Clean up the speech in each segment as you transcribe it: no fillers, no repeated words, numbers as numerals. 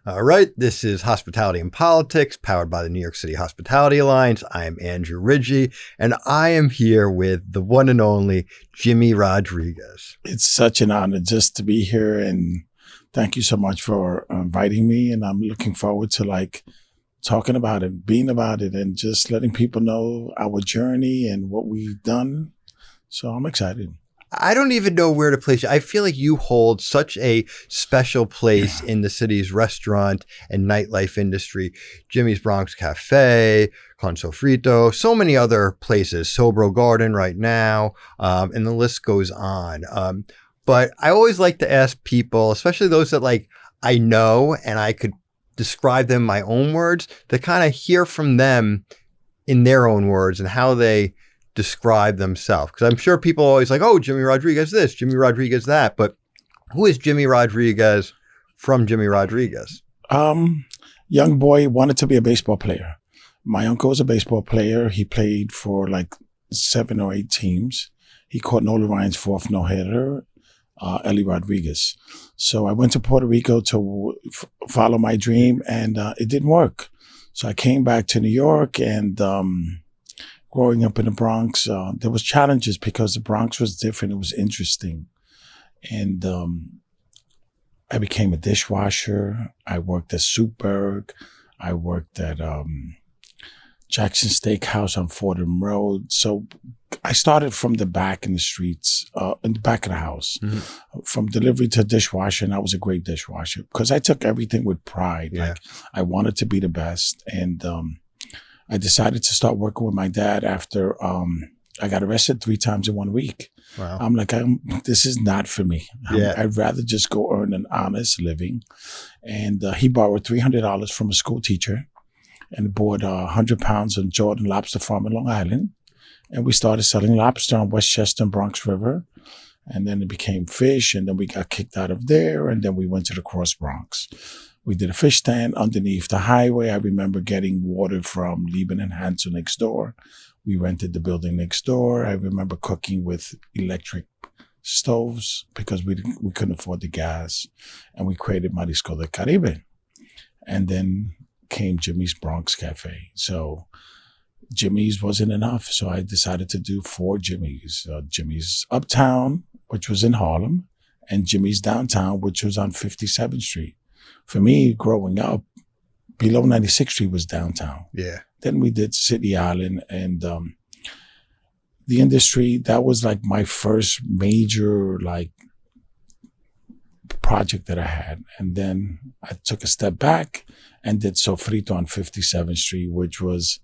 All right, this is Hospitality and Politics, powered by the New York City Hospitality Alliance. I am Andrew Rigie, and I am here with the one and only Jimmy Rodriguez. It's such an honor just to be here, and thank you so much for inviting me. And I'm looking forward to talking about it, being about it, and just letting people know our journey and what we've done. So I'm excited. I don't even know where to place you. I feel like you hold such a special place in the city's restaurant and nightlife industry. Jimmy's Bronx Cafe, Con Sofrito, so many other places, Sobro Garden right now, and the list goes on. But I always like to ask people, especially those that I know and I could describe them in my own words, to kind of hear from them in their own words and how they describe themselves. Because I'm sure people are always like, oh, Jimmy Rodriguez this, Jimmy Rodriguez that. But who is Jimmy Rodriguez from Jimmy Rodriguez? Young boy, wanted to be a baseball player. My uncle was a baseball player. He played for 7 or 8 teams. He caught Nolan Ryan's 4th no-hitter, Ellie Rodriguez. So I went to Puerto Rico to follow my dream, and it didn't work. So I came back to New York, and growing up in the Bronx, there was challenges because the Bronx was different. It was interesting. And I became a dishwasher. I worked at Superg. I worked at Jackson Steakhouse on Fordham Road. So I started from the back in the streets, in the back of the house, from delivery to dishwasher. And I was a great dishwasher because I took everything with pride. Yeah. I wanted to be the best. And I decided to start working with my dad after I got arrested 3 times in 1 week. Wow. I'm like, this is not for me. Yeah. I'd rather just go earn an honest living. And he borrowed $300 from a school teacher and bought 100 pounds of Jordan Lobster Farm in Long Island. And we started selling lobster on Westchester and Bronx River. And then it became fish. And then we got kicked out of there. And then we went to the Cross Bronx. We did a fish stand underneath the highway. I remember getting water from Lieben and Hansel next door. We rented the building next door. I remember cooking with electric stoves because we couldn't afford the gas. And we created Marisco del Caribe. And then came Jimmy's Bronx Cafe. So Jimmy's wasn't enough. So I decided to do 4 Jimmy's. Jimmy's Uptown, which was in Harlem, and Jimmy's Downtown, which was on 57th Street. For me, growing up, below 96th Street was downtown. Yeah. Then we did City Island, and the industry, that was my first major project that I had. And then I took a step back and did Sofrito on 57th Street, which was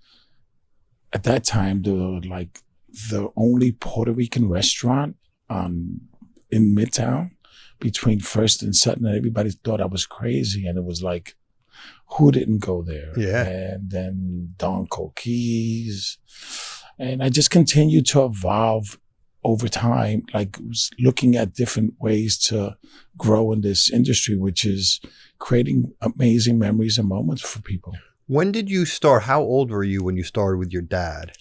at that time the only Puerto Rican restaurant in Midtown, between First and Sutton, and everybody thought I was crazy. And it was who didn't go there? Yeah. And then Don Coquis. And I just continued to evolve over time, looking at different ways to grow in this industry, which is creating amazing memories and moments for people. When did you start? How old were you when you started with your dad?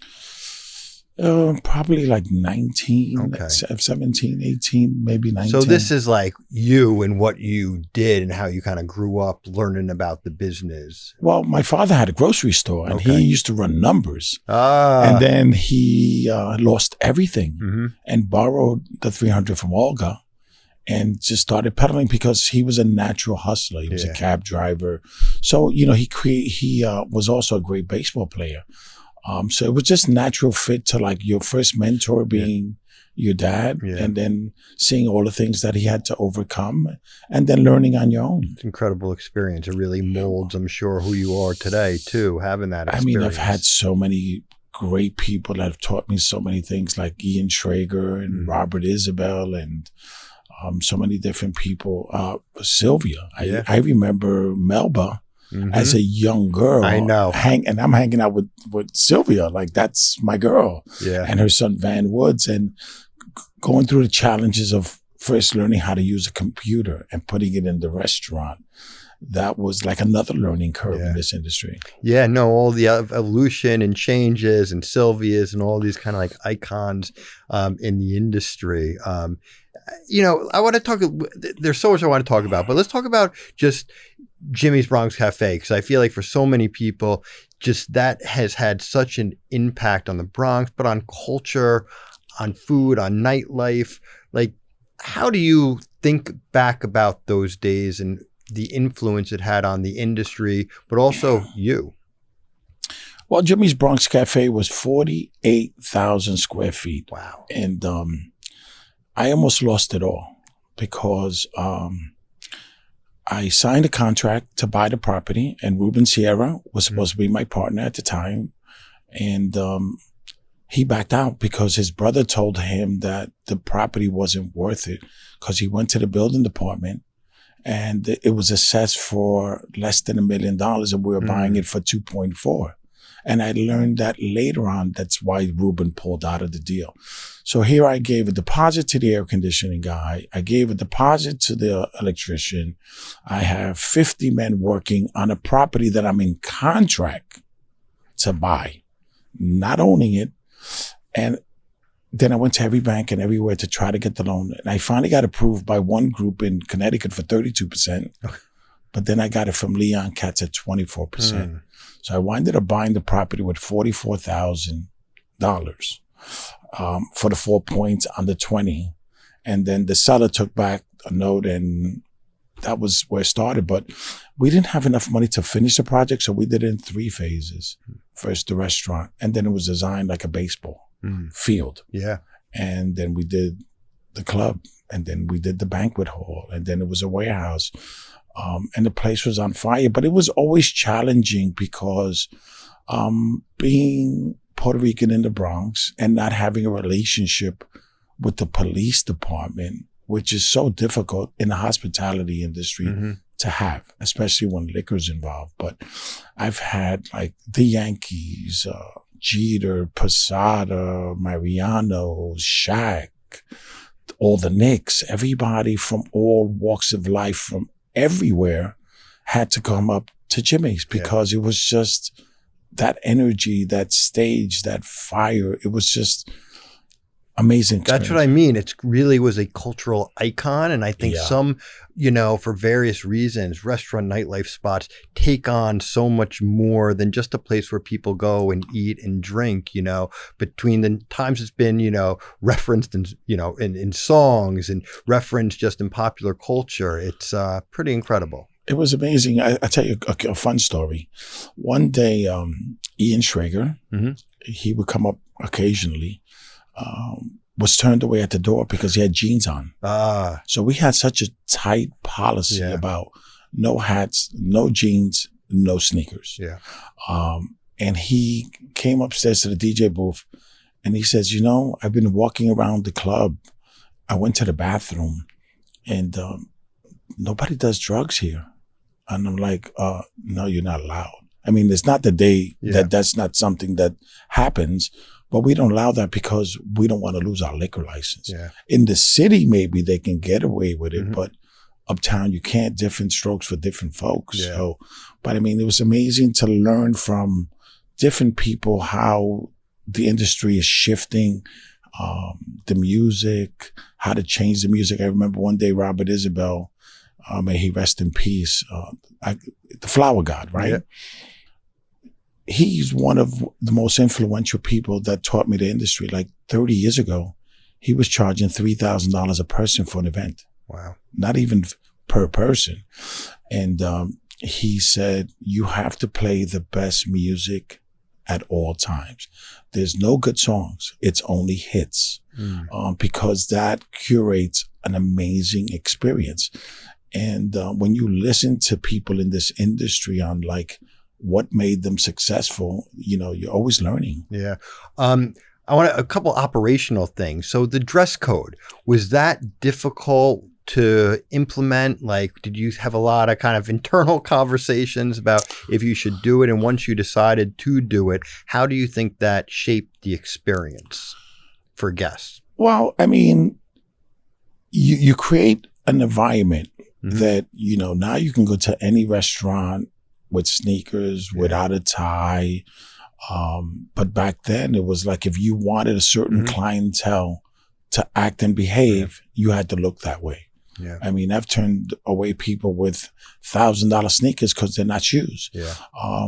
Probably 19, Okay. 17, 18, maybe 19. So this is you and what you did and how you kind of grew up learning about the business. Well, my father had a grocery store, and he used to run numbers. And then he lost everything and borrowed the 300 from Olga and just started peddling because he was a natural hustler. He was a cab driver. So, he was also a great baseball player. So it was just natural fit to your first mentor being your dad, and then seeing all the things that he had to overcome, and then learning on your own. It's an incredible experience. It really molds, I'm sure, who you are today too, having that experience. I've had so many great people that have taught me so many things, like Ian Schrager and Robert Isabel, and so many different people. Sylvia, I remember Melba. As a young girl, I know, and I'm hanging out with Sylvia, that's my girl, and her son Van Woods, and going through the challenges of first learning how to use a computer and putting it in the restaurant. That was another learning curve in this industry. Yeah, no, all the evolution and changes and Sylvia's and all these kind of icons in the industry. I want to talk, there's so much I want to talk about, but let's talk about just Jimmy's Bronx Cafe, because I feel like for so many people, just that has had such an impact on the Bronx, but on culture, on food, on nightlife. Like, how do you think back about those days and the influence it had on the industry, but also you? Well, Jimmy's Bronx Cafe was 48,000 square feet. Wow. And I almost lost it all because I signed a contract to buy the property, and Ruben Sierra was supposed to be my partner at the time. And he backed out because his brother told him that the property wasn't worth it, because he went to the building department and it was assessed for less than $1 million, and we were buying it for 2.4. And I learned that later on, that's why Ruben pulled out of the deal. So here I gave a deposit to the air conditioning guy. I gave a deposit to the electrician. I have 50 men working on a property that I'm in contract to buy, not owning it. And then I went to every bank and everywhere to try to get the loan. And I finally got approved by one group in Connecticut for 32%. But then I got it from Leon Katz at 24%. So I winded up buying the property with $44,000 for the 4 points on the 20. And then the seller took back a note, and that was where it started. But we didn't have enough money to finish the project, so we did it in 3 phases. First, the restaurant, and then it was designed like a baseball field. Yeah. And then we did the club, and then we did the banquet hall, and then it was a warehouse. And the place was on fire, but it was always challenging because being Puerto Rican in the Bronx and not having a relationship with the police department, which is so difficult in the hospitality industry to have, especially when liquor's involved. But I've had like the Yankees, Jeter, Posada, Mariano, Shaq, all the Knicks, everybody from all walks of life from everywhere had to come up to Jimmy's because it was just that energy, that stage, that fire. It was just amazing experience. That's what I mean. It really was a cultural icon. And I think some, for various reasons, restaurant nightlife spots take on so much more than just a place where people go and eat and drink, between the times it's been, referenced in songs and referenced just in popular culture. It's pretty incredible. It was amazing. I tell you a fun story. One day, Ian Schrager, he would come up occasionally, was turned away at the door because he had jeans on. So we had such a tight policy about no hats, no jeans, no sneakers. And he came upstairs to the DJ booth and he says, I've been walking around the club. I went to the bathroom and nobody does drugs here. And I'm like, no, you're not allowed. I mean, it's not the day that's not something that happens, but we don't allow that because we don't want to lose our liquor license. In the city, maybe they can get away with it, but uptown, you can't. Different strokes for different folks. So, but I mean, it was amazing to learn from different people how the industry is shifting, the music, how to change the music. I remember one day, Robert Isabel, may he rest in peace, the flower god, right? He's one of the most influential people that taught me the industry. Like 30 years ago, he was charging $3,000 a person for an event. Wow. Not even per person. And he said, you have to play the best music at all times. There's no good songs. It's only hits. Because that curates an amazing experience. And when you listen to people in this industry on like what made them successful, you're always learning. I want a couple operational things. So the dress code, was that difficult to implement? Like, did you have a lot of kind of internal conversations about if you should do it? And once you decided to do it, how do you think that shaped the experience for guests? Well, I mean, you create an environment that, now you can go to any restaurant with sneakers, without a tie. But back then it was like if you wanted a certain clientele to act and behave, you had to look that way. Yeah. I mean, I've turned away people with $1,000 sneakers because they're not shoes. Yeah.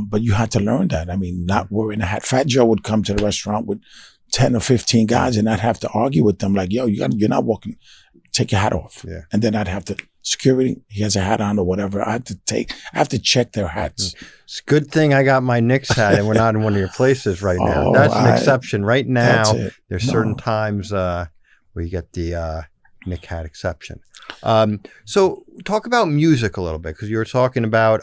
But you had to learn that. I mean, not wearing a hat. Fat Joe would come to the restaurant with 10 or 15 guys, and I'd have to argue with them like, yo, you're not walking. Take your hat off. Yeah. And then I'd have to, security, he has a hat on or whatever. I have to check their hats. It's a good thing I got my Knicks hat and we're not in one of your places right now. That's an exception. Right now, there's certain times where you get the Knick hat exception. So talk about music a little bit, because you were talking about,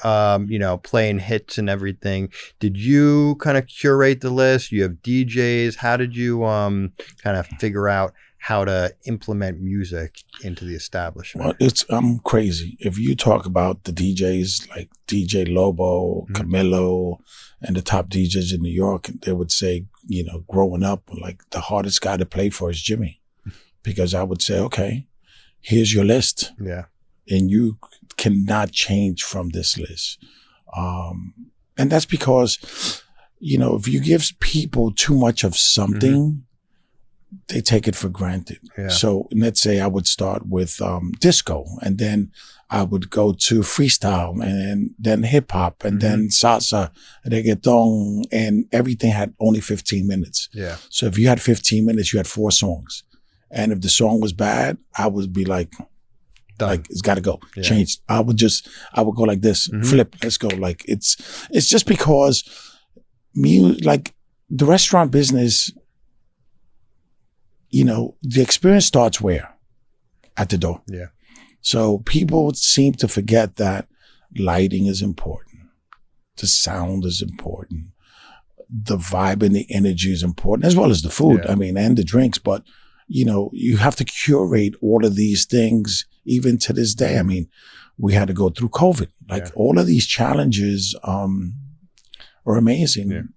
playing hits and everything. Did you kind of curate the list? You have DJs. How did you kind of figure out how to implement music into the establishment? Well, I'm crazy. If you talk about the DJs like DJ Lobo, Camilo, and the top DJs in New York, they would say, growing up, like the hardest guy to play for is Jimmy. Because I would say, okay, here's your list. Yeah. And you cannot change from this list. And that's because, if you give people too much of something, they take it for granted. Yeah. So let's say I would start with disco, and then I would go to freestyle, and then hip hop, and then salsa, reggaeton, and everything had only 15 minutes. Yeah. So if you had 15 minutes, you had 4 songs. And if the song was bad, I would be like, it's got to go. Yeah. Change. I would go like this, flip, let's go. Like it's just because like the restaurant business, the experience starts where? At the door. Yeah. So people seem to forget that lighting is important. The sound is important. The vibe and the energy is important, as well as the food. Yeah. I mean, and the drinks. But, you have to curate all of these things even to this day. I mean, we had to go through COVID. Like all of these challenges are amazing,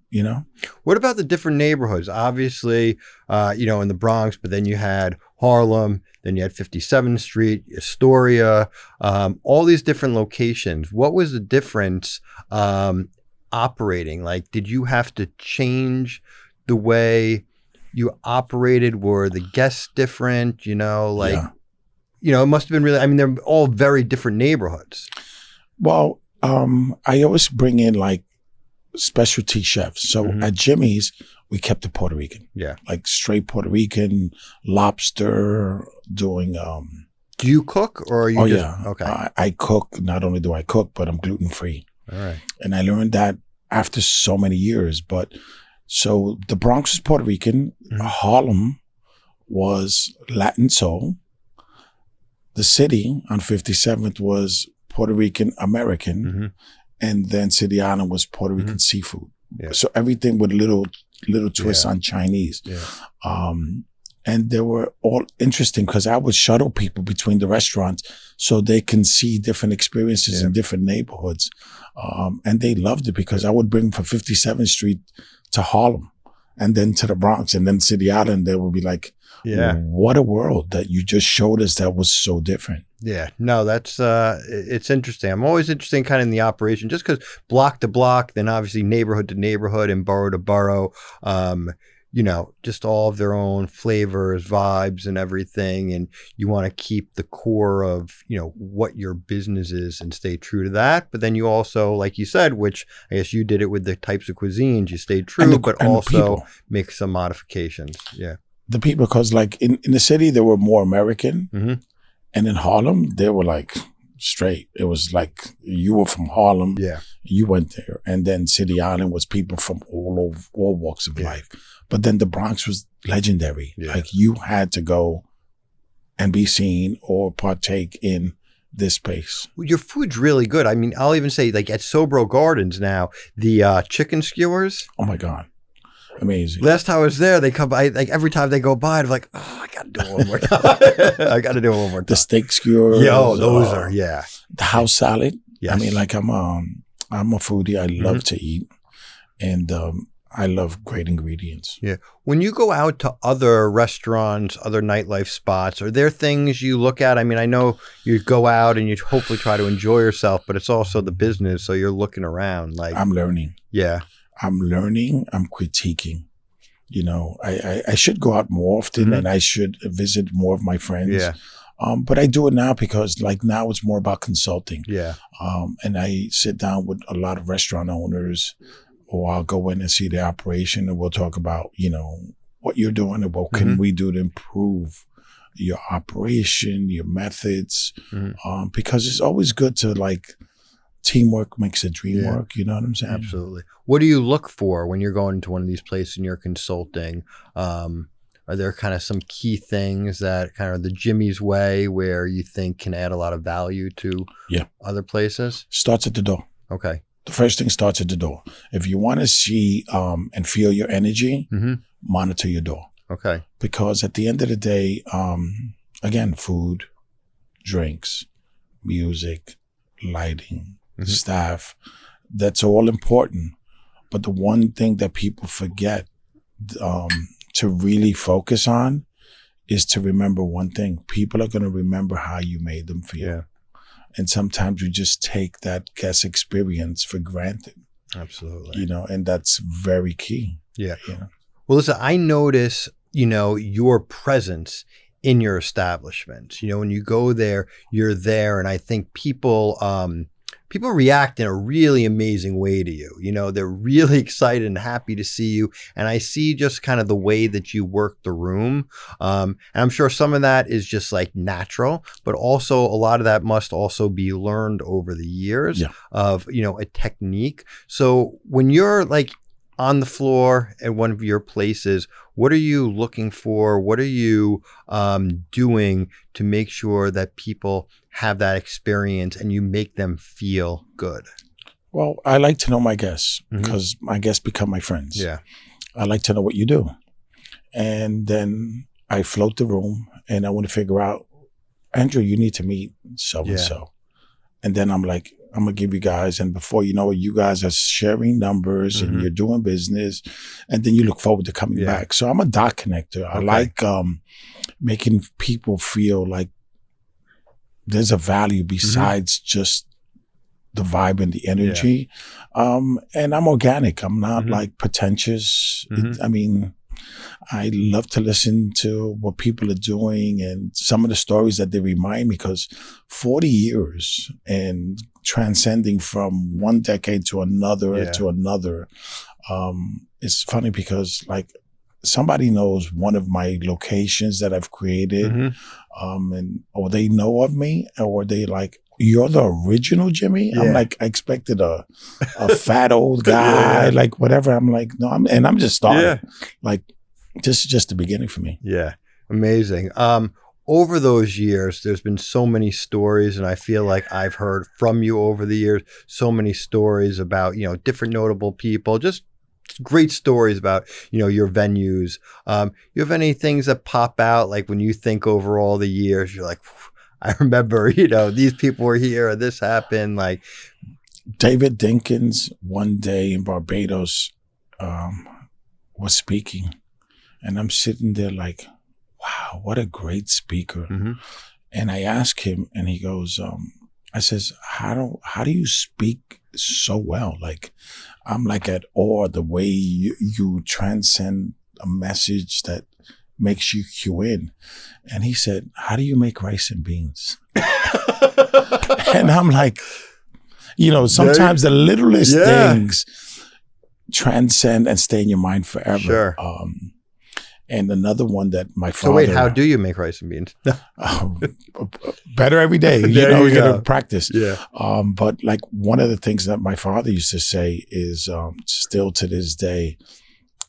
What about the different neighborhoods? Obviously, in the Bronx, but then you had Harlem, then you had 57th Street, Astoria, all these different locations. What was the difference operating? Like, did you have to change the way you operated? Were the guests different? It must have been really, I mean, they're all very different neighborhoods. Well, I always bring in like specialty chefs. So at Jimmy's, we kept it Puerto Rican. Yeah. Like straight Puerto Rican, lobster, doing Do you cook, or are you Okay. I cook. Not only do I cook, but I'm gluten free. All right. And I learned that after so many years. But so the Bronx was Puerto Rican, Harlem was Latin soul. The city on 57th was Puerto Rican American. And then City Island was Puerto Rican seafood. Yeah. So everything with little twists on Chinese. Yeah. And they were all interesting because I would shuttle people between the restaurants so they can see different experiences in different neighborhoods. And they loved it because I would bring them from 57th Street to Harlem and then to the Bronx and then City Island. They would be like, what a world that you just showed us that was so different. Yeah, no, that's, it's interesting. I'm always interested in kind of in the operation, just because block to block, then obviously neighborhood to neighborhood and borough to borough, just all of their own flavors, vibes and everything. And you want to keep the core of, what your business is and stay true to that. But then you also, like you said, which I guess you did it with the types of cuisines, you stayed true, but also make some modifications. Yeah. The people, because like in the city, they were more American. And in Harlem, they were like straight. It was like you were from Harlem. Yeah. You went there. And then City Island was people from all walks of life. But then the Bronx was legendary. Yeah. Like you had to go and be seen or partake in this space. Your food's really good. I mean, I'll even say like at Sobro Gardens now, the chicken skewers. Oh my God. Amazing. Last time I was there, they come by, like every time they go by, I'm like, oh, I got to do it one more time. I got to do it one more time. The steak skewers. Yo, those are, The house salad. Yes. I mean, like I'm a foodie. I love to eat. And I love great ingredients. Yeah. When you go out to other restaurants, other nightlife spots, are there things you look at? I mean, I know you go out and you hopefully try to enjoy yourself, but it's also the business. So you're looking around like. I'm learning. Yeah. I'm learning, I'm critiquing. I should go out more often and I should visit more of my friends. Yeah. But I do it now because like now it's more about consulting. Yeah. And I sit down with a lot of restaurant owners, or I'll go in and see the operation, and we'll talk about, what you're doing and what can we do to improve your operation, your methods, because it's always good to like teamwork makes a dream work. You know what I'm saying? Absolutely. What do you look for when you're going into one of these places and you're consulting? Are there kind of some key things that kind of the Jimmy's way where you think can add a lot of value to other places? Starts at the door. Okay. The first thing starts at the door. If you want to see and feel your energy, monitor your door. Okay. Because at the end of the day, again, food, drinks, music, lighting, staff, that's all important. But the one thing that people forget to really focus on is to remember one thing. People are going to remember how you made them feel. Yeah. And sometimes we just take that guest experience for granted. Absolutely. And that's very key. Yeah. Well, listen, I notice, your presence in your establishment. When you go there, you're there. And I think people react in a really amazing way to you. They're really excited and happy to see you. And I see just kind of the way that you work the room. And I'm sure some of that is just like natural, but also a lot of that must also be learned over the years of, a technique. So when you're like on the floor at one of your places, what are you looking for? What are you doing to make sure that people have that experience and you make them feel good? Well, I like to know my guests because my guests become my friends. Yeah. I like to know what you do. And then I float the room and I want to figure out, Andrew, you need to meet so-and-so. And then I'm like, I'm going to give you guys, and before you know it, you guys are sharing numbers and you're doing business, and then you look forward to coming back. So I'm a dot connector. I like making people feel like there's a value besides just the vibe and the energy. And I'm organic. I'm not like pretentious. I love to listen to what people are doing and some of the stories that they remind me, because 40 years and transcending from one decade to another, it's funny because like somebody knows one of my locations that I've created, or they know of me, or they like, you're the original Jimmy? I'm like, I expected a fat old guy, like whatever. I'm like, no, I'm just starting. Like, this is just the beginning for me. Yeah. Amazing. Over those years, there's been so many stories, and I feel like I've heard from you over the years, so many stories about, different notable people, just great stories about, your venues. You have any things that pop out, like when you think over all the years, you're like, I remember, these people were here, or this happened, like David Dinkins one day in Barbados was speaking. And I'm sitting there like, wow, what a great speaker. And I ask him, and he goes, I says, how do you speak so well? Like, I'm like at awe the way you transcend a message that makes you cue in. And he said, how do you make rice and beans? And I'm like, sometimes the littlest things transcend and stay in your mind forever. Sure. And another one that my father. So wait, how do you make rice and beans? Better every day. You got to practice. Yeah. But like one of the things that my father used to say is still to this day,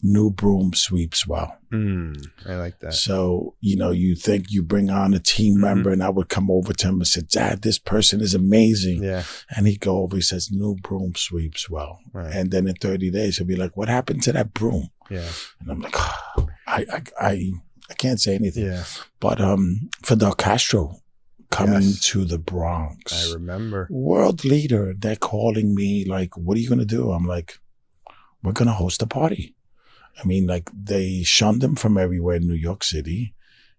new broom sweeps well. I like that. So, you think you bring on a team member, and I would come over to him and say, Dad, this person is amazing. Yeah. And he'd go over, he says, new broom sweeps well. Right. And then in 30 days, he'll be like, what happened to that broom? Yeah. And I'm like, I can't say anything. Yeah. But Fidel Castro coming to the Bronx. I remember. World leader, they're calling me like, what are you going to do? I'm like, we're going to host a party. I mean, like they shunned him from everywhere in New York City.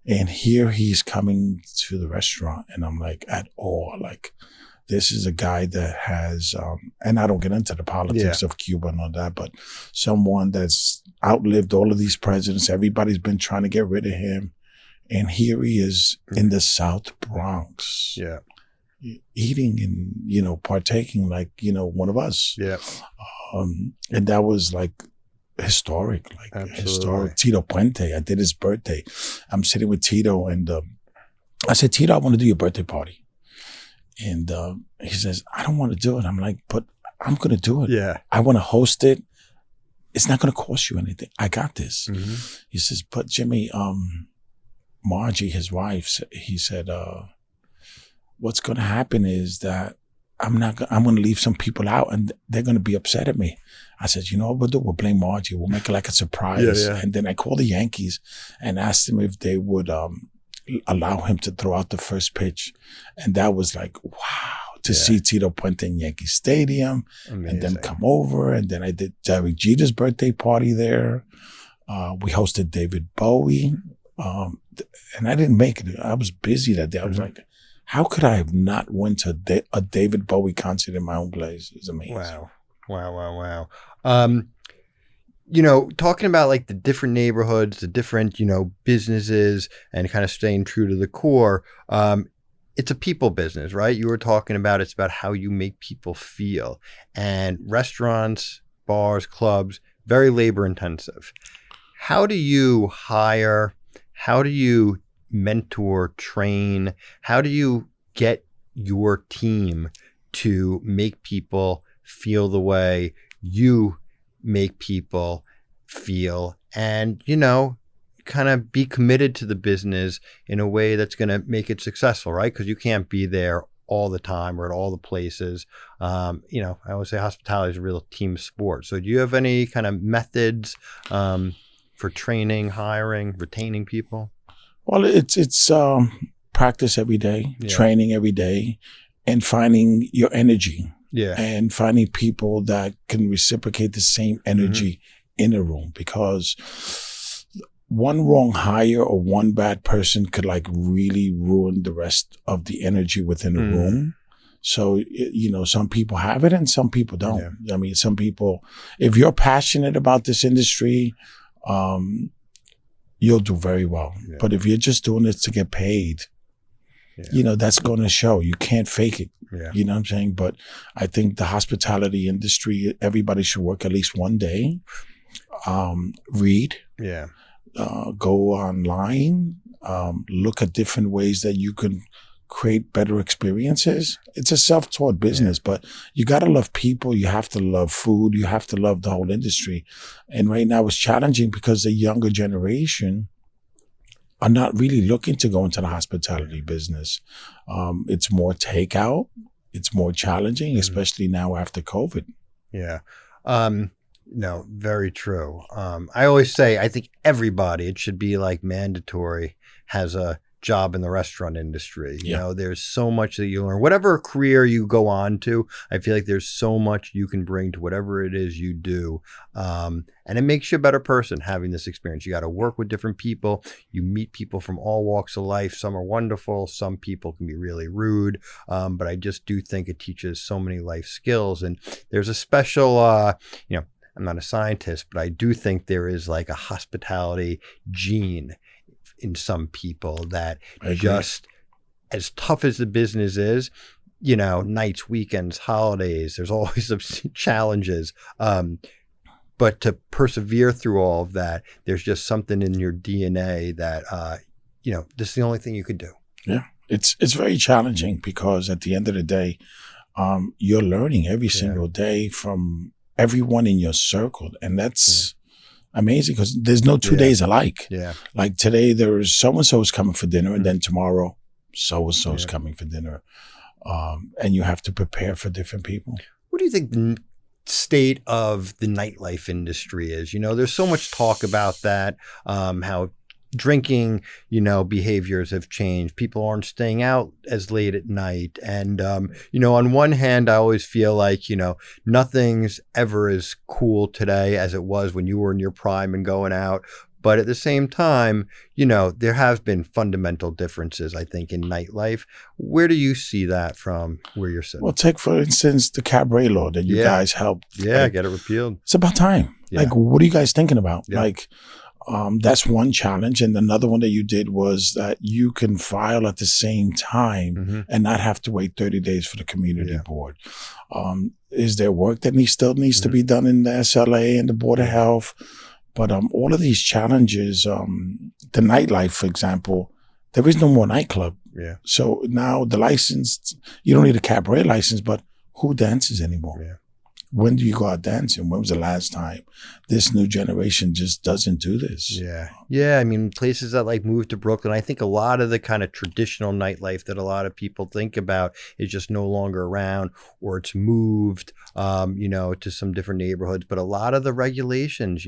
And here he's coming to the restaurant. And I'm like at awe, like this is a guy that has, and I don't get into the politics of Cuba and all that, but someone that's outlived all of these presidents. Everybody's been trying to get rid of him. And here he is in the South Bronx. Yeah. Eating and, partaking like, one of us. Yeah. And that was like historic, historic. Tito Puente, I did his birthday. I'm sitting with Tito and I said, Tito, I want to do your birthday party. And he says, I don't want to do it. I'm like, but I'm going to do it. Yeah. I want to host it. It's not going to cost you anything. I got this. Mm-hmm. He says, but Jimmy, Margie, his wife, he said, what's going to happen is that I'm going to leave some people out and they're going to be upset at me. I said, you know what we'll do? We'll blame Margie. We'll make it like a surprise. Yeah. And then I called the Yankees and asked them if they would allow him to throw out the first pitch. And that was like, wow, to see Tito Puente in Yankee Stadium. Amazing. And then come over. And then I did Jerry Jeter's birthday party there. We hosted David Bowie. And I didn't make it. I was busy that day. I was like, how could I have not went to a David Bowie concert in my own place? It's amazing. Wow. Talking about like the different neighborhoods, the different, businesses and kind of staying true to the core, it's a people business, right? You were talking about it's about how you make people feel. And restaurants, bars, clubs, very labor intensive. How do you hire? How do you mentor, train? How do you get your team to make people feel the way you make people feel and, kind of be committed to the business in a way that's going to make it successful, right? Because you can't be there all the time or at all the places. I always say hospitality is a real team sport. So do you have any kind of methods for training, hiring, retaining people? Well, it's practice every day, training every day, and finding your energy. Yeah. And finding people that can reciprocate the same energy in a room, because one wrong hire or one bad person could like really ruin the rest of the energy within a room. So, some people have it and some people don't. Yeah. I mean, some people, if you're passionate about this industry, you'll do very well. Yeah. But if you're just doing it to get paid, that's going to show. You can't fake it. Yeah. You know what I'm saying? But I think the hospitality industry, everybody should work at least one day. Read. Yeah. Go online. Look at different ways that you can create better experiences. It's a self-taught business, but you got to love people. You have to love food. You have to love the whole industry. And right now it's challenging because the younger generation are not really looking to go into the hospitality business. It's more takeout. It's more challenging, especially now after COVID. Yeah. No, very true. I always say, I think everybody, it should be like mandatory, has a job in the restaurant industry. There's so much that you learn. Whatever career you go on to, I feel like there's so much you can bring to whatever it is you do. And it makes you a better person having this experience. You got to work with different people. You meet people from all walks of life. Some are wonderful. Some people can be really rude. But I just do think it teaches so many life skills. And there's a special, I'm not a scientist, but I do think there is like a hospitality gene in some people that just, as tough as the business is, nights, weekends, holidays, there's always some challenges. But to persevere through all of that, there's just something in your DNA that, this is the only thing you could do. Yeah. It's very challenging because at the end of the day, you're learning every single day from everyone in your circle. And that's amazing because there's no 2 days alike. Yeah. Like today, there's so-and-so is coming for dinner, and then tomorrow, so-and-so is coming for dinner. And you have to prepare for different people. What do you think the state of the nightlife industry is? There's so much talk about that, how drinking, behaviors have changed. People aren't staying out as late at night. And, on one hand, I always feel like, nothing's ever as cool today as it was when you were in your prime and going out. But at the same time, there have been fundamental differences, I think, in nightlife. Where do you see that from where you're sitting? Well, take, for instance, the cabaret law that you guys helped. Yeah, get it repealed. It's about time. Yeah. Like, what are you guys thinking about? Yeah. Like, That's one challenge. And another one that you did was that you can file at the same time and not have to wait 30 days for the community board. Is there work that still needs to be done in the SLA and the Board of Health? But all of these challenges, the nightlife, for example, there is no more nightclub. Yeah. So now the license, you don't need a cabaret license, but who dances anymore? Yeah. When do you go out dancing? When was the last time? This new generation just doesn't do this. Yeah. Yeah. I mean, places that like moved to Brooklyn, I think a lot of the kind of traditional nightlife that a lot of people think about is just no longer around, or it's moved, to some different neighborhoods. But a lot of the regulations,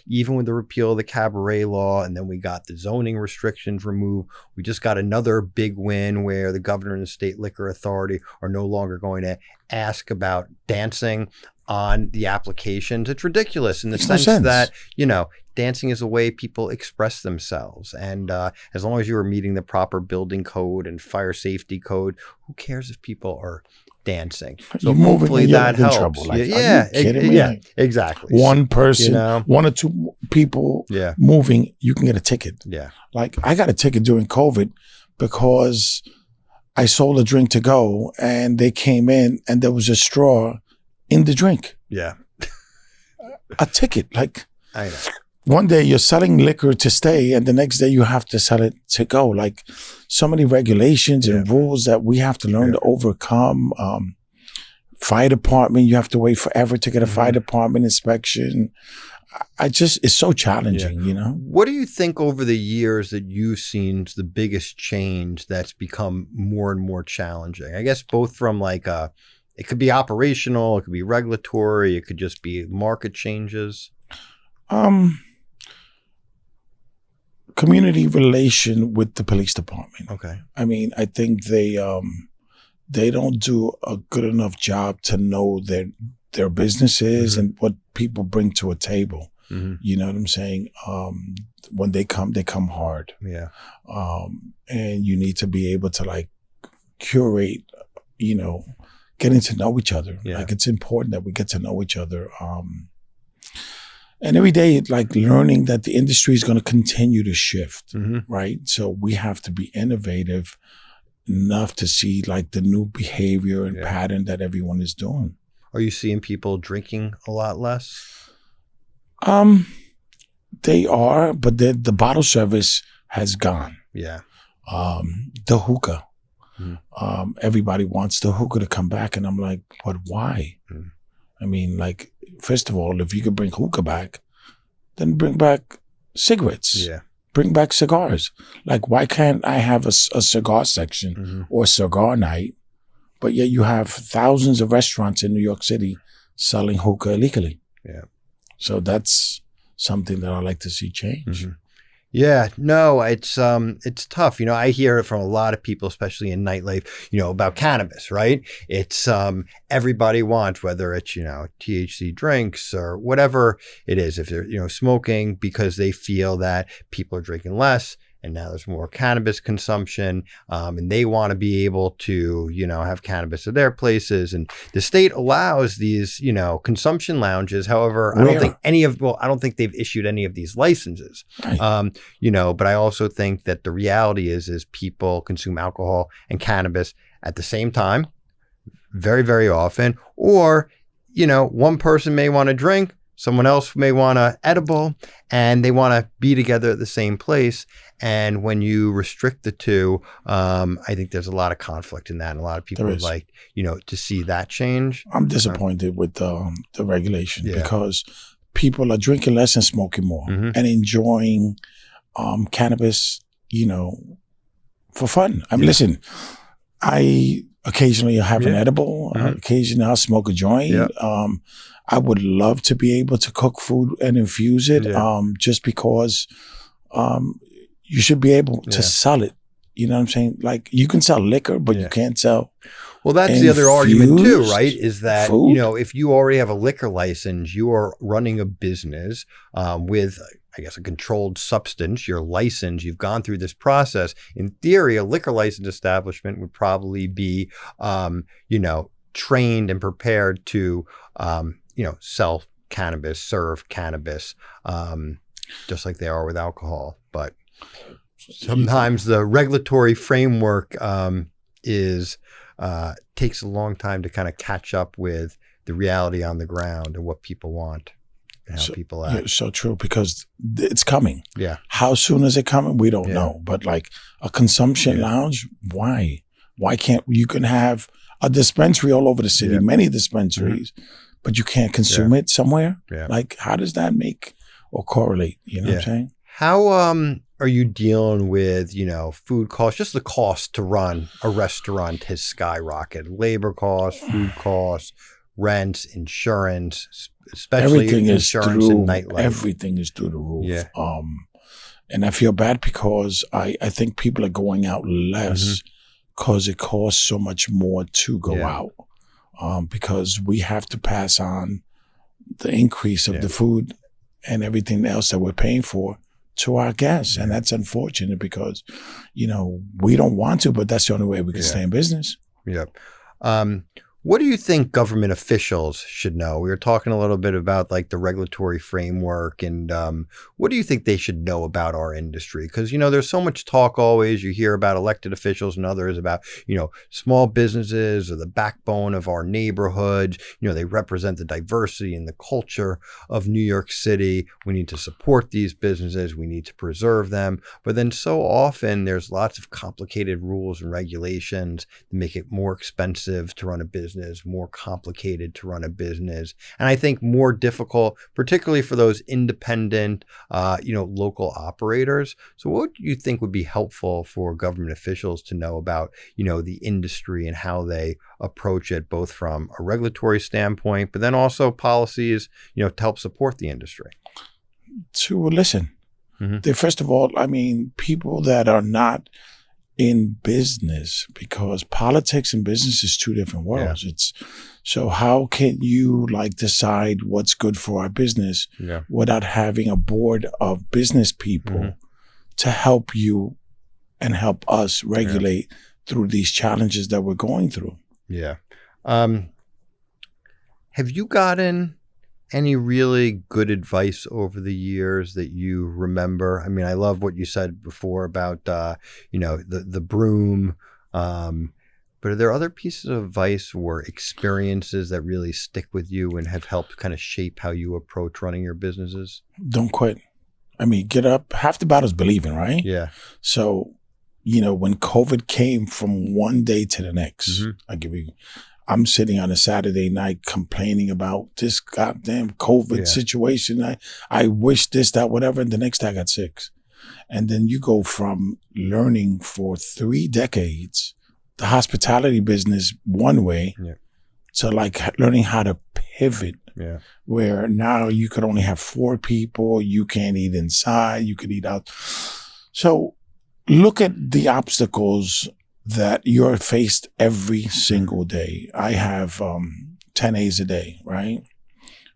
even with the repeal of the cabaret law, and then we got the zoning restrictions removed, we just got another big win where the governor and the state liquor authority are no longer going to ask about dancing on the applications. It's ridiculous in the sense that, dancing is a way people express themselves. And as long as you are meeting the proper building code and fire safety code, who cares if people are dancing? So hopefully that helps. Exactly. One person, one or two people moving, you can get a ticket. Yeah. Like I got a ticket during COVID because I sold a drink to go and they came in and there was a straw in the drink. Yeah. A ticket. Like, I know. One day you're selling liquor to stay and the next day you have to sell it to go. Like so many regulations and rules that we have to learn to overcome. Fire department, you have to wait forever to get a fire department inspection. It's so challenging, What do you think over the years that you've seen is the biggest change that's become more and more challenging? I guess both from it could be operational, it could be regulatory, it could just be market changes. Community relation with the police department. Okay. I mean, I think they don't do a good enough job to know their businesses and what people bring to a table. You know what I'm saying? When they come hard. Yeah. And you need to be able to curate, getting to know each other. Yeah. It's important that we get to know each other. And every day, learning that the industry is going to continue to shift, right? So we have to be innovative enough to see the new behavior and pattern that everyone is doing. Are you seeing people drinking a lot less? They are, but the bottle service has gone. Yeah. The hookah. Everybody wants the hookah to come back. And I'm like, but why? I mean, first of all, if you could bring hookah back, then bring back cigarettes. Yeah. Bring back cigars. Why can't I have a cigar section or cigar night, but yet you have thousands of restaurants in New York City selling hookah illegally? Yeah. So that's something that I like to see change. Yeah, no, it's tough. I hear it from a lot of people, especially in nightlife, about cannabis, right? It's everybody wants, whether it's, THC drinks or whatever it is, if they're, smoking, because they feel that people are drinking less and now there's more cannabis consumption, and they want to be able to, have cannabis at their places. And the state allows these, consumption lounges. However, I don't think they've issued any of these licenses. Right. But I also think that the reality is people consume alcohol and cannabis at the same time, very, very often. Or, one person may want to drink, someone else may want to edible, and they want to be together at the same place. And when you restrict the two, I think there's a lot of conflict in that. And a lot of people would like, to see that change. I'm disappointed with the regulation because people are drinking less and smoking more and enjoying cannabis, for fun. I mean, listen, I occasionally have an edible. Occasionally I'll smoke a joint. I would love to be able to cook food and infuse it just because you should be able to sell it. You know what I'm saying? You can sell liquor, but you can't sell. Well, that's the other argument too, right? Is that, if you already have a liquor license, you are running a business with, I guess, a controlled substance. You're licensed. You've gone through this process. In theory, a liquor license establishment would probably be, trained and prepared to, sell cannabis, serve cannabis. just like they are with alcohol. But sometimes the regulatory framework takes a long time to kind of catch up with the reality on the ground and what people want and how people act. Yeah, so true, because it's coming. Yeah. How soon is it coming? We don't know. But like a consumption lounge, why? Why can't you can have a dispensary all over the city, many dispensaries, but you can't consume it somewhere? Yeah. Like, how does that make or correlate? You know what I'm saying? How are you dealing with, food costs? Just the cost to run a restaurant has skyrocketed. Labor costs, food costs, rents, insurance, especially insurance and nightlife. Everything is through the roof. Yeah. And I feel bad because I think people are going out less because it costs so much more to go out. Because we have to pass on the increase of the food and everything else that we're paying for to our guests. And that's unfortunate because, we don't want to, but that's the only way we can stay in business. Yep. What do you think government officials should know? We were talking a little bit about like the regulatory framework, and what do you think they should know about our industry? Because, there's so much talk always. You hear about elected officials and others about, small businesses are the backbone of our neighborhoods. They represent the diversity and the culture of New York City. We need to support these businesses. We need to preserve them. But then so often there's lots of complicated rules and regulations that make it more expensive to run a business, more complicated to run a business, and I think more difficult, particularly for those independent, local operators. So what do you think would be helpful for government officials to know about, the industry and how they approach it, both from a regulatory standpoint, but then also policies, to help support the industry? To listen. First of all, people that are not in business, because politics and business is two different worlds. So how can you decide what's good for our business without having a board of business people to help you and help us regulate through these challenges that we're going through? Yeah. Have you gotten any really good advice over the years that you remember? I love what you said before about, the broom. But are there other pieces of advice or experiences that really stick with you and have helped kind of shape how you approach running your businesses? Don't quit. Get up. Half the battle's believing, right? Yeah. So, when COVID came from one day to the next, I'm sitting on a Saturday night complaining about this goddamn COVID situation. I wish this, that, whatever. And the next day I got sick. And then you go from learning for 3 decades, the hospitality business one way, to learning how to pivot. Where now you could only have 4 people. You can't eat inside. You could eat out. So look at the obstacles that you're faced every single day. I have 10 A's a day, right?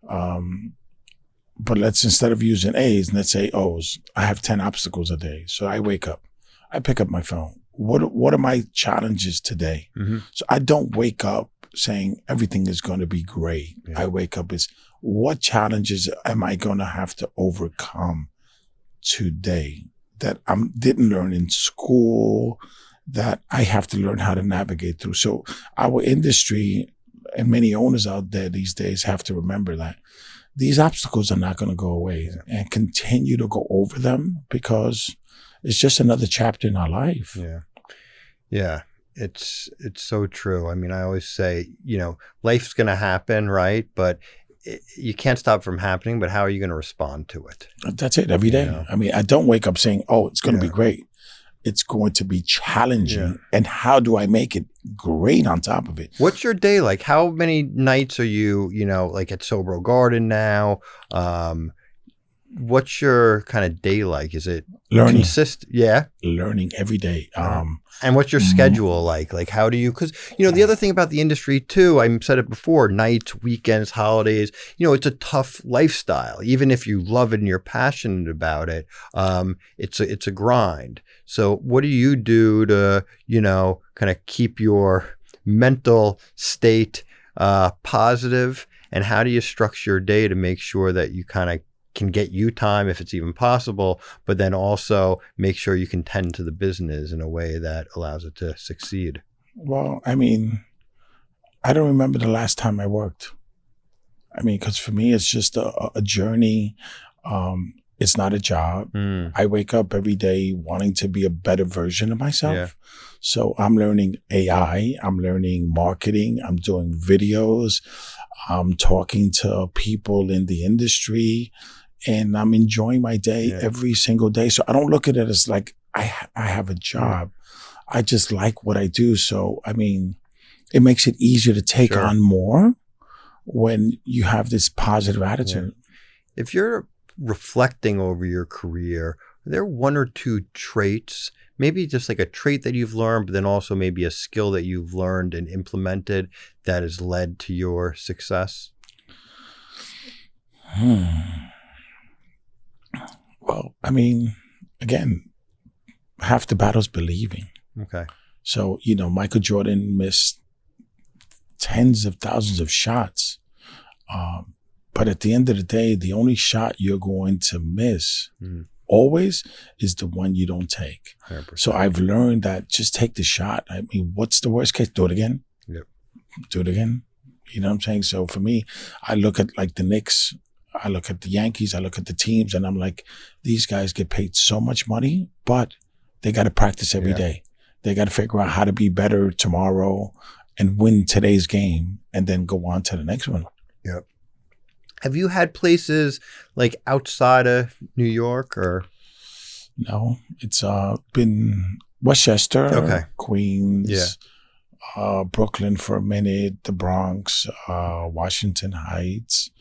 But instead of using A's, let's say O's. I have 10 obstacles a day. So I wake up, I pick up my phone. What are my challenges today? So I don't wake up saying everything is going to be great. I wake up as, what challenges am I going to have to overcome today that I didn't learn in school, that I have to learn how to navigate through? So our industry and many owners out there these days have to remember that these obstacles are not going to go away, and continue to go over them, because it's just another chapter in our life. Yeah. It's so true. I always say, life's going to happen, right? But you can't stop from happening, but how are you going to respond to it? That's it, every day. I don't wake up saying, oh, it's going to be great. It's going to be challenging. And how do I make it great on top of it? What's your day like? How many nights are you, at Sobro Garden now? What's your kind of day like? Is it learning? Learning every day. And what's your schedule like? Like, how do you, because, the other thing about the industry too, I said it before, nights, weekends, holidays, it's a tough lifestyle. Even if you love it and you're passionate about it, it's a grind. So what do you do to, kind of keep your mental state positive? And how do you structure your day to make sure that you kind of can get you time if it's even possible, but then also make sure you can tend to the business in a way that allows it to succeed? Well, I mean, I don't remember the last time I worked. I mean, because for me, it's just a journey. It's not a job. I wake up every day wanting to be a better version of myself. Yeah. So I'm learning AI. I'm learning marketing. I'm doing videos. I'm talking to people in the industry, and I'm enjoying my day every single day. So I don't look at it as like I have a job. I just like what I do. So, I mean, it makes it easier to take on more when you have this positive attitude. If you're reflecting over your career, are there one or two traits, maybe just like a trait that you've learned, but then also maybe a skill that you've learned and implemented that has led to your success? Well, I mean, again, half the battle's believing. Okay. So, you know, Michael Jordan missed tens of thousands of shots. But at the end of the day, the only shot you're going to miss always is the one you don't take. 100%. So I've learned that just take the shot. I mean, what's the worst case? Do it again. Yep. Do it again. You know what I'm saying? So for me, I look at like the Knicks, I look at the Yankees, I look at the teams, and I'm like, these guys get paid so much money, but they got to practice every day. They got to figure out how to be better tomorrow and win today's game and then go on to the next one. Yep. Have you had places like outside of New York or? No, it's been Westchester, Queens, Brooklyn for a minute, the Bronx, Washington Heights.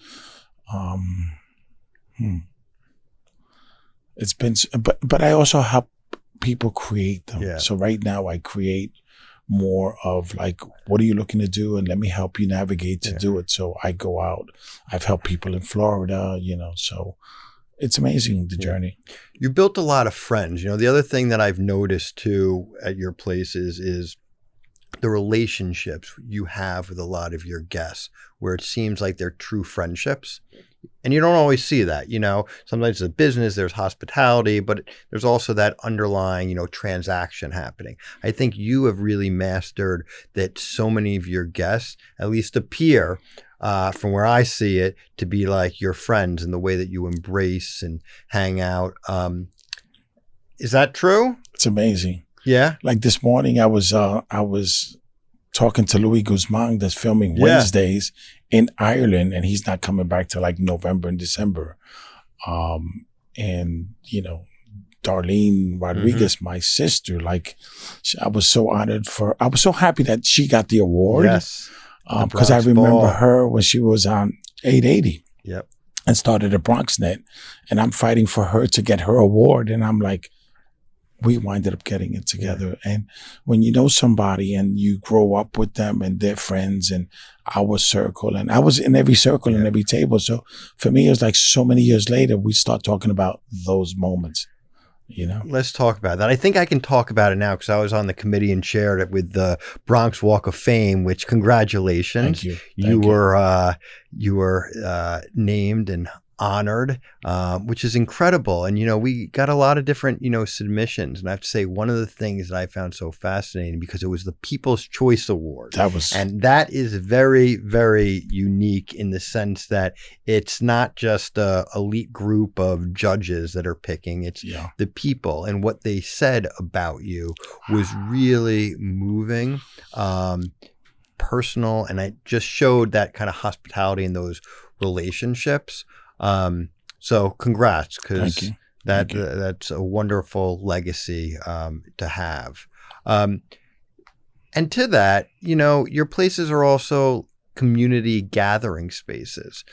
It's been, but I also help people create them. Yeah. So right now I create more of like, what are you looking to do? And let me help you navigate to do it. So I go out. I've helped people in Florida, you know, so it's amazing, the journey. You built a lot of friends. You know, the other thing that I've noticed too at your places is the relationships you have with a lot of your guests, where it seems like they're true friendships. And you don't always see that, you know, sometimes it's a business, there's hospitality, but there's also that underlying, you know, transaction happening. I think you have really mastered that. So many of your guests at least appear, from where I see it, to be like your friends in the way that you embrace and hang out. Is that true? It's amazing. Yeah. Like this morning, I was talking to Louis Guzman that's filming Wednesdays in Ireland, and he's not coming back till like November and December. And, you know, Darlene Rodriguez, my sister, like I was so honored I was so happy that she got the award. Yes. Because I remember her when she was on 880. Yep. And started a BronxNet, and I'm fighting for her to get her award. And I'm like, we winded up getting it together. And when you know somebody and you grow up with them and they're friends and our circle, and I was in every circle and every table. So for me, it was like so many years later, we start talking about those moments, you know? Let's talk about that. I think I can talk about it now because I was on the committee and chaired it with the Bronx Walk of Fame, which congratulations. Thank you. You were named and honored, which is incredible. And, you know, we got a lot of different, you know, submissions. And I have to say, one of the things that I found so fascinating, because it was the People's Choice Award. And that is very, very unique in the sense that it's not just a elite group of judges that are picking. It's the people, and what they said about you was really moving, personal. And it just showed that kind of hospitality in those relationships. So congrats, because that's a wonderful legacy to have. And to that, you know, your places are also community gathering spaces.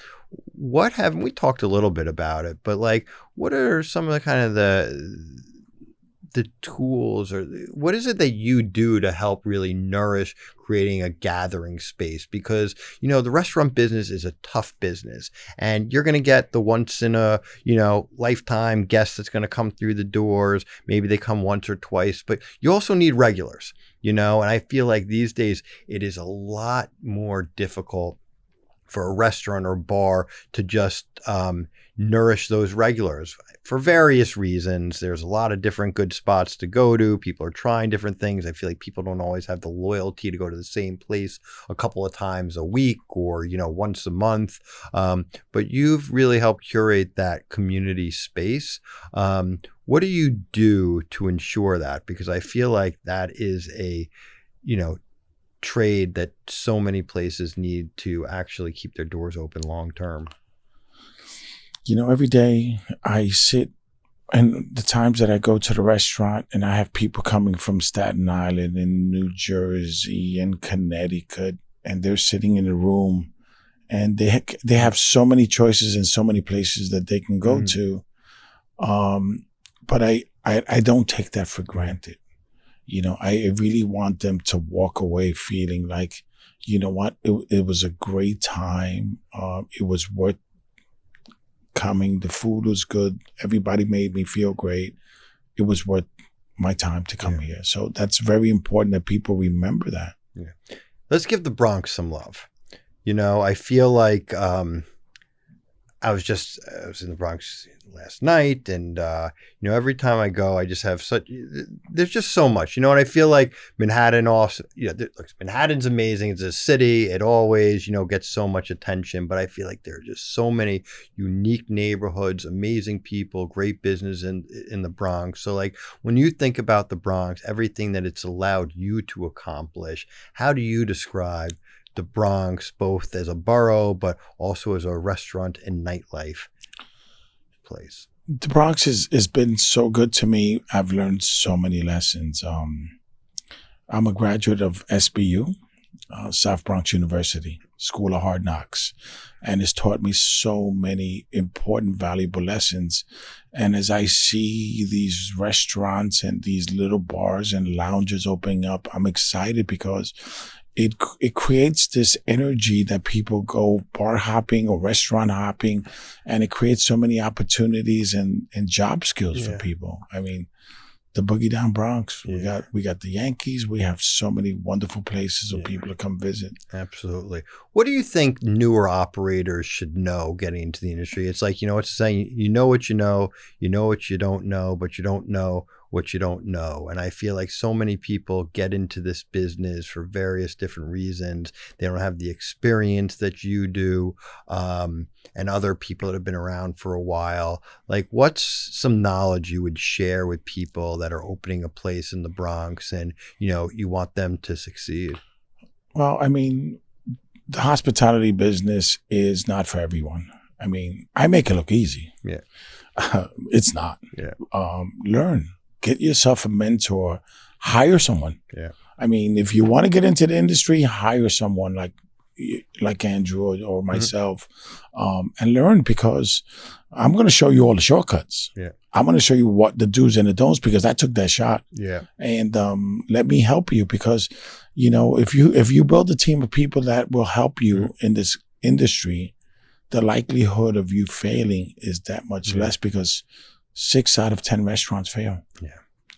We talked a little bit about it, but like, what are some of the kind of the tools, or what is it that you do to help really nourish creating a gathering space? Because, you know, the restaurant business is a tough business, and you're going to get the once in a, you know, lifetime guest that's going to come through the doors. Maybe they come once or twice, but you also need regulars, you know, and I feel like these days it is a lot more difficult for a restaurant or bar to just nourish those regulars for various reasons. There's a lot of different good spots to go to. People are trying different things. I feel like people don't always have the loyalty to go to the same place a couple of times a week or, once a month. But you've really helped curate that community space. What do you do to ensure that? Because I feel like that is a, trade that so many places need to actually keep their doors open long term. Every day I sit, and the times that I go to the restaurant and I have people coming from Staten Island and New Jersey and Connecticut, and they're sitting in the room and they have so many choices and so many places that they can go to. But I don't take that for granted. I really want them to walk away feeling like, what, it was a great time. It was worth coming. The food was good. Everybody made me feel great. It was worth my time to come here. So that's very important that people remember that. Yeah. Let's give the Bronx some love. I feel like I was in the Bronx last night, and every time I go, I just have there's just so much, and I feel like Manhattan also, Manhattan's amazing. It's a city. It always, gets so much attention, but I feel like there are just so many unique neighborhoods, amazing people, great business in the Bronx. So like when you think about the Bronx, everything that it's allowed you to accomplish, how do you describe the Bronx, both as a borough, but also as a restaurant and nightlife place? The Bronx has been so good to me. I've learned so many lessons. I'm a graduate of SBU, South Bronx University, School of Hard Knocks, and it's taught me so many important, valuable lessons. And as I see these restaurants and these little bars and lounges opening up, I'm excited because it creates this energy that people go bar hopping or restaurant hopping, and it creates so many opportunities and job skills for people. I mean, the Boogie Down Bronx, we got the Yankees. We have so many wonderful places for people to come visit. Absolutely. What do you think newer operators should know getting into the industry? It's like, it's saying, you know what you know what you don't know, but you don't know what you don't know. And I feel like so many people get into this business for various different reasons. They don't have the experience that you do, and other people that have been around for a while. Like, what's some knowledge you would share with people that are opening a place in the Bronx and, you want them to succeed? Well, I mean, the hospitality business is not for everyone. I mean, I make it look easy. Yeah. It's not. Yeah. Learn. Get yourself a mentor. Hire someone. Yeah. I mean, if you want to get into the industry, hire someone like Andrew or myself, and learn, because I'm going to show you all the shortcuts. Yeah. I'm going to show you what the do's and the don'ts, because I took that shot. Yeah. And let me help you, because if you build a team of people that will help you in this industry, the likelihood of you failing is that much less, because 6 out of 10 restaurants fail. Yeah.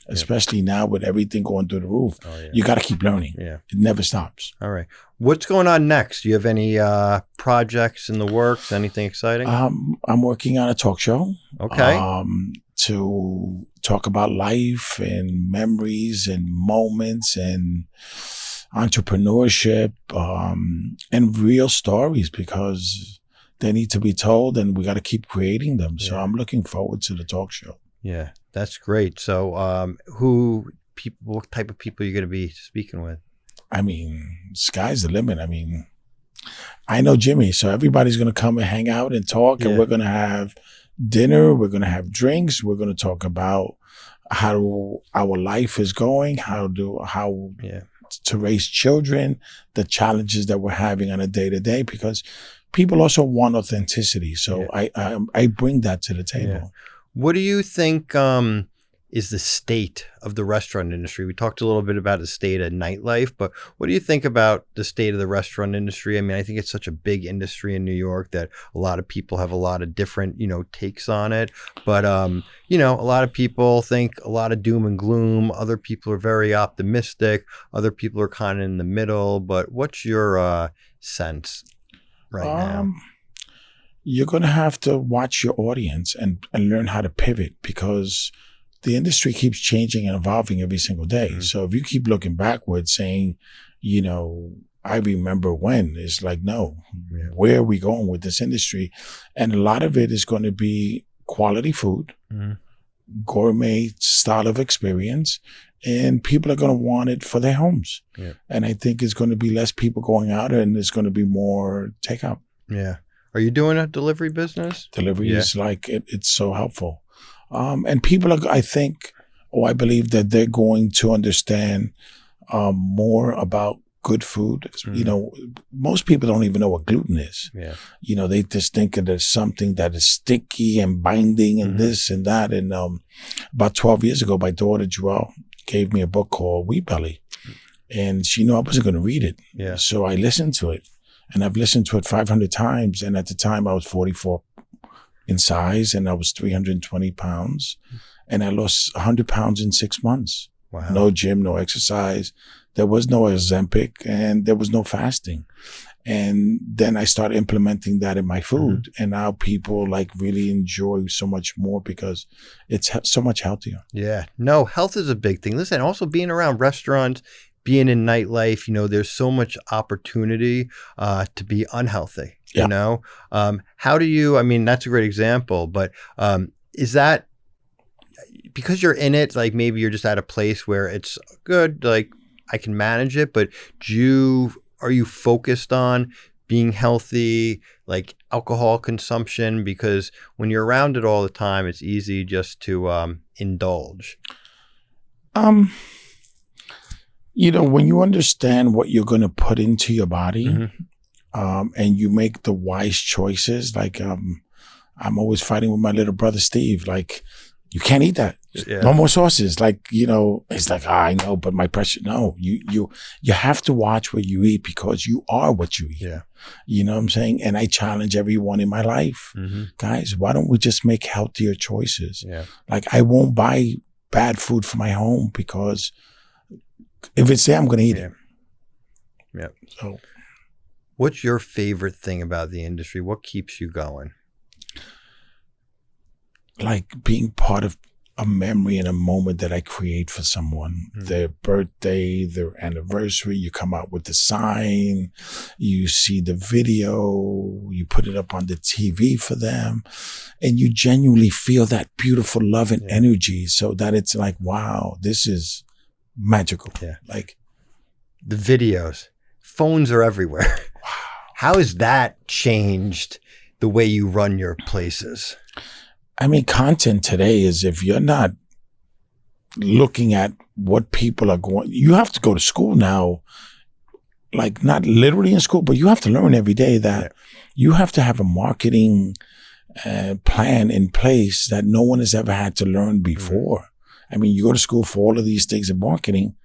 Especially now with everything going through the roof. Oh, yeah. You got to keep learning. Yeah. It never stops. All right. What's going on next? Do you have any projects in the works? Anything exciting? I'm working on a talk show. Okay. To talk about life and memories and moments and entrepreneurship, and real stories, because they need to be told, and we got to keep creating them. So I'm looking forward to the talk show. Yeah, that's great. So, what type of people are you going to be speaking with? I mean, sky's the limit. I mean, I know Jimmy, so everybody's going to come and hang out and talk, and we're going to have dinner. We're going to have drinks. We're going to talk about how our life is going, how to raise children, the challenges that we're having on a day-to-day, because people also want authenticity. So I bring that to the table. Yeah. What do you think is the state of the restaurant industry? We talked a little bit about the state of nightlife, but what do you think about the state of the restaurant industry? I mean, I think it's such a big industry in New York that a lot of people have a lot of different, takes on it. But, a lot of people think a lot of doom and gloom. Other people are very optimistic. Other people are kind of in the middle. But what's your sense? right now? You're going to have to watch your audience and learn how to pivot, because the industry keeps changing and evolving every single day. Mm-hmm. So if you keep looking backwards saying, you know, I remember when, it's like, no, where are we going with this industry? And a lot of it is going to be quality food, gourmet style of experience, and people are going to want it for their homes. Yeah. And I think it's going to be less people going out, and there's going to be more takeout. Yeah. Are you doing a delivery business? Delivery is like, it's so helpful. And people are, I think, I believe that they're going to understand more about good food. You know, most people don't even know what gluten is. Yeah. You know, they just think that there's something that is sticky and binding and this and that. And about 12 years ago, my daughter, Joelle, gave me a book called Wheat Belly. And she knew I wasn't going to read it. Yeah. So I listened to it. And I've listened to it 500 times. And at the time, I was 44 in size, and I was 320 pounds. And I lost 100 pounds in 6 months. Wow. No gym, no exercise. There was no Ozempic, and there was no fasting. And then I started implementing that in my food. And now people like really enjoy so much more because it's so much healthier. Yeah. No, health is a big thing. Listen, also being around restaurants, being in nightlife, you know, there's so much opportunity to be unhealthy, you know? How do you, I mean, that's a great example, but is that because you're in it, like maybe you're just at a place where it's good, like I can manage it, but are you focused on being healthy, like alcohol consumption? Because when you're around it all the time, it's easy just to indulge. You know, when you understand what you're going to put into your body, and you make the wise choices, like I'm always fighting with my little brother, Steve, like, you can't eat that. Yeah. No more sauces. Like, you know, it's like, I know, but my pressure, no, you have to watch what you eat, because you are what you eat. Yeah. You know what I'm saying? And I challenge everyone in my life, guys, why don't we just make healthier choices? Yeah. Like, I won't buy bad food for my home, because if it's there, I'm going to eat it. Yeah. So, what's your favorite thing about the industry? What keeps you going? Like being part of a memory and a moment that I create for someone, their birthday, their anniversary. You come out with the sign, you see the video, you put it up on the TV for them, and you genuinely feel that beautiful love and energy, so that it's like, wow, this is magical. Yeah. Like the videos, phones are everywhere. Wow. How has that changed the way you run your places? I mean, content today is, if you're not looking at what people are going, you have to go to school now, like not literally in school, but you have to learn every day that you have to have a marketing plan in place that no one has ever had to learn before. I mean, you go to school for all of these things in marketing,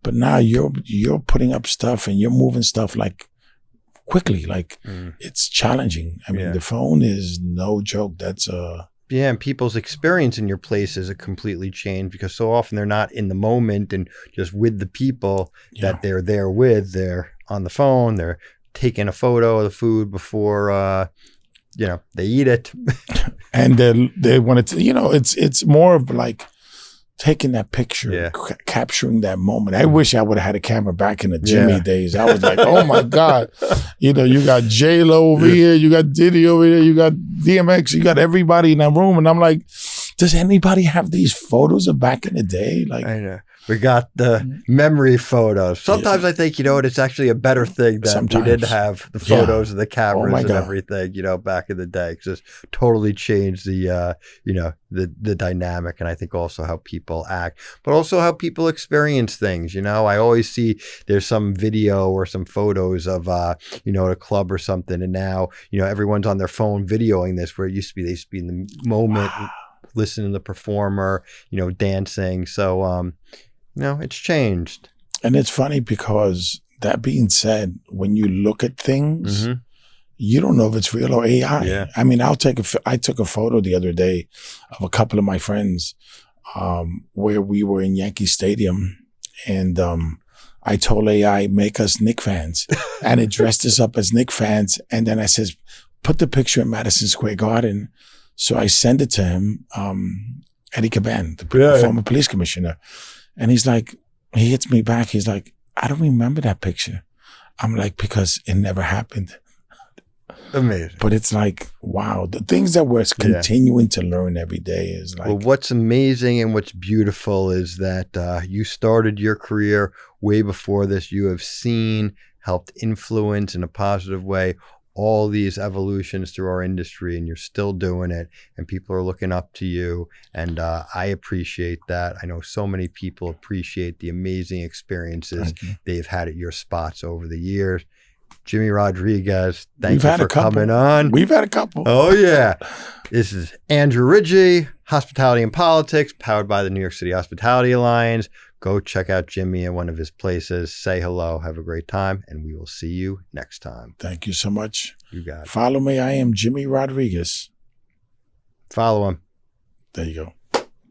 but now you're putting up stuff and you're moving stuff like quickly. Like it's challenging. I mean, the phone is no joke. That's yeah, and people's experience in your places are completely changed, because so often they're not in the moment and just with the people that they're there with. They're on the phone. They're taking a photo of the food before they eat it. And they want to, it's more of like taking that picture, capturing that moment. I wish I would have had a camera back in the Jimmy days. I was like, oh my God, you got J-Lo over here, you got Diddy over here, you got DMX, you got everybody in that room. And I'm like, does anybody have these photos of back in the day? Like, I know. We got the memory photos. Sometimes I think, it's actually a better thing that we didn't have the photos and the cameras and everything, back in the day, because it's totally changed the, the dynamic. And I think also how people act, but also how people experience things. I always see there's some video or some photos of, at a club or something. And now, everyone's on their phone videoing this, where it used to be, they used to be in the moment, listening to the performer, dancing. So, it's changed. And it's funny, because that being said, when you look at things, you don't know if it's real or AI. Yeah. I mean, I took a photo the other day of a couple of my friends where we were in Yankee Stadium, and I told AI, make us Knick fans. And it dressed us up as Knick fans. And then I says, put the picture in Madison Square Garden. So I send it to him, Eddie Caban, the former police commissioner. And he's like, he hits me back. He's like, I don't remember that picture. I'm like, because it never happened. Amazing. But it's like, wow, the things that we're continuing to learn every day is like. Well, what's amazing and what's beautiful is that you started your career way before this. You have seen, helped influence in a positive way all these evolutions through our industry, and you're still doing it, and people are looking up to you. And I appreciate that. I know so many people appreciate the amazing experiences they've had at your spots over the years. Jimmy Rodriguez, thank you for coming on. We've had a couple. Oh, yeah. This is Andrew Rigie, Hospitality and Politics, powered by the New York City Hospitality Alliance. Go check out Jimmy at one of his places. Say hello. Have a great time. And we will see you next time. Thank you so much. You got it. Follow me. I am Jimmy Rodriguez. Follow him. There you go.